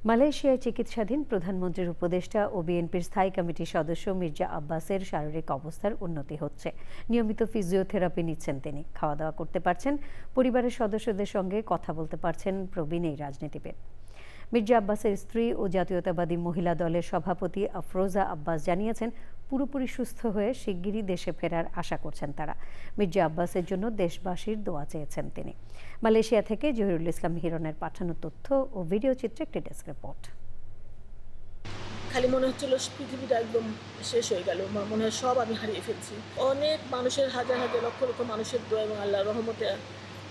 মালয়েশিয়ায় চিকিৎসাধীন প্রধানমন্ত্রীর উপদেষ্টা ও বিএনপির স্থায়ী কমিটির সদস্য মির্জা আব্বাসের শারীরিক অবস্থার উন্নতি হচ্ছে। নিয়মিত ফিজিওথেরাপি নিচ্ছেন তিনি, খাওয়া দাওয়া করতে পারছেন, পরিবারের সদস্যদের সঙ্গে কথা বলতে পারছেন প্রবীণ এই রাজনীতিবিদ। মির্জা আব্বাসের স্ত্রী ও জাতীয়তাবাদী মহিলা দলের সভাপতি আফরোজা আব্বাস জানিয়েছেন, পুরোপুরি সুস্থ হয়ে শিগগিরই দেশে ফেরার আশা করছেন তারা। মির্জা আব্বাসের জন্য দেশবাসীর দোয়া চেয়েছেন তিনি। মালয়েশিয়া থেকে জহিরুল ইসলাম হিরণের পাঠানো তথ্য ও ভিডিও চিত্রে একটি ডেস্ক রিপোর্ট। খালি মনে হচ্ছিল পৃথিবীটা একদম শেষ হয়ে গেল, মনে হয় সব আমি হারিয়ে ফেলছি। অনেক মানুষের, হাজার হাজার লক্ষ লক্ষ মানুষের দোয়া এবং আল্লাহর রহমতে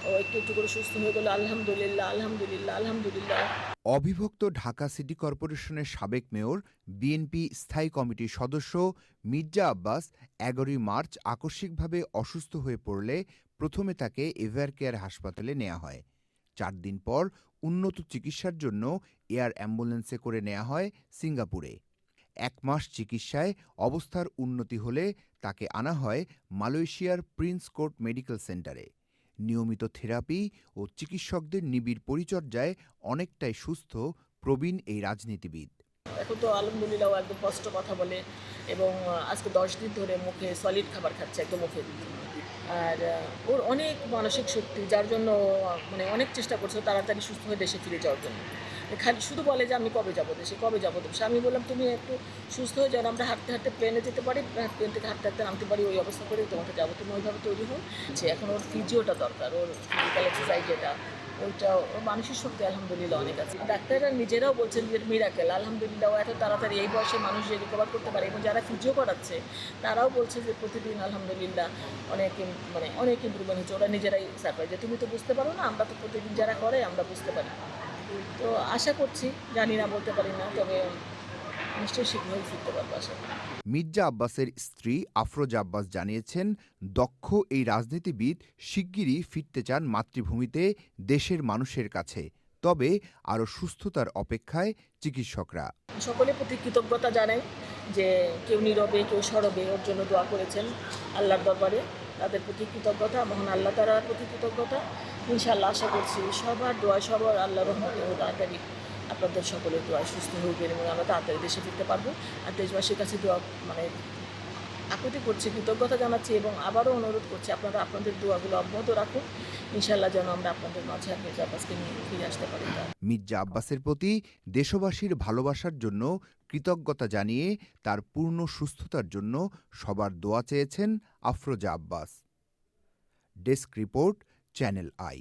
ও একটু একটু করে সুস্থ হয়ে গেল। আলহামদুলিল্লাহ, আলহামদুলিল্লাহ, আলহামদুলিল্লাহ। অবিভক্ত ঢাকা সিটি কর্পোরেশনের সাবেক মেয়র, বিএনপি স্থায়ী কমিটির সদস্য মির্জা আব্বাস ১১ মার্চ আকস্মিকভাবে অসুস্থ হয়ে পড়লে প্রথমে তাকে এভার কেয়ার হাসপাতালে নেওয়া হয়। ৪ দিন পর উন্নত চিকিৎসার জন্য এয়ার অ্যাম্বুলেন্সে করে নেওয়া হয় সিঙ্গাপুরে। ১ মাস চিকিৎসায় অবস্থার উন্নতি হলে তাকে আনা হয় মালয়েশিয়ার প্রিন্স কোর্ট মেডিকেল সেন্টারে। নিয়মিত থেরাপি ও চিকিৎসকদের নিবিড় পরিচর্যায় অনেকটাই সুস্থ প্রবীণ এই রাজনীতিবিদ। এখন তো আলহামদুলিল্লাহ একদম স্পষ্ট কথা বলে এবং আজকে ১০ দিন ধরে মুখে সলিড খাবার খাচ্ছে, একদম মুখে। আর ওর অনেক মানসিক শক্তি, যার জন্য মানে অনেক চেষ্টা করছে তাড়াতাড়ি সুস্থ হয়ে দেশে ফিরে যাওয়ার জন্য। খালি শুধু বলে যে আমি কবে যাবো দেশে, কবে যাবো দেশে। আমি বললাম তুমি একটু সুস্থ হয়ে যাও, আমরা হাঁটতে হাঁটতে প্লেনে যেতে পারি, প্লেন থেকে হাঁটতে হাঁটতে নামতে পারি, ওই অবস্থা করে তোমাকে যাবো, তুমি ওইভাবে তৈরি হও। এখন ওর ফিজিওটা দরকার, ওর ফিজিক্যাল এক্সারসাইজ যেটা, ওইটা ওর মানসিক শক্তি আলহামদুলিল্লাহ অনেক আছে। ডাক্তাররা নিজেরাও বলছেন যে মিরাকেল, আলহামদুলিল্লাহ ও এত তাড়াতাড়ি এই বয়সে মানুষ যে রিকভার করতে পারে। এবং যারা ফিজিও করাচ্ছে তারাও বলছে যে প্রতিদিন আলহামদুলিল্লাহ অনেক ইমপ্রুভমেন্ট হচ্ছে। ওরা নিজেরাই সারপ্রাইজ যে তুমি তো বুঝতে পারো না, আমরা তো প্রতিদিন যারা করে আমরা বুঝতে পারি। তো আশা করছি, জানি না, বলতে পারি না, তবে নিশ্চয়ই শীঘ্রই ফিরতে পারবো আশা করি। মির্জা আব্বাসের স্ত্রী আফরোজা আব্বাস জানিয়েছেন, দক্ষ এই রাজনীতিবিদ শিগগিরই ফিরতে চান মাতৃভূমিতে, দেশের মানুষের কাছে। তবে আরও সুস্থতার অপেক্ষায় চিকিৎসকরা। সকলে প্রতি কৃতজ্ঞতা জানাই যে কেউ নীরবে কেউ সরবে ওর জন্য দোয়া করেছেন আল্লাহর দরবারে। তাদের প্রতি কৃতজ্ঞতা, মহান আল্লাহ তাআলার প্রতি কৃতজ্ঞতা। ইনশাআল্লাহ আশা করছি সবার দোয়া, সবার আল্লাহর রহমতে ও তাড়াতাড়ি আপনাদের সকলের দোয়ায় সুস্থ হবেন এবং আমরা তাড়াতাড়ি দেশে ফিরতে পারবো। আর দেশবাসীর কাছে দোয়া আকুতি করছি, কৃতজ্ঞতা জানাচ্ছি এবং আবারও অনুরোধ করছি আপনারা আপনাদের দোয়াগুলো অব্যাহত রাখুন। ইনশাআল্লাহ যেন আমরা আপনাদের মাঝে মির্জা আব্বাসকে নিয়ে ফিরে আসতে পারি। মির্জা আব্বাসের প্রতি দেশবাসীর ভালোবাসার জন্য কৃতজ্ঞতা জানিয়ে তার পূর্ণ সুস্থতার জন্য সবার দোয়া চেয়েছেন Afroza Abbas. Desk report, channel I.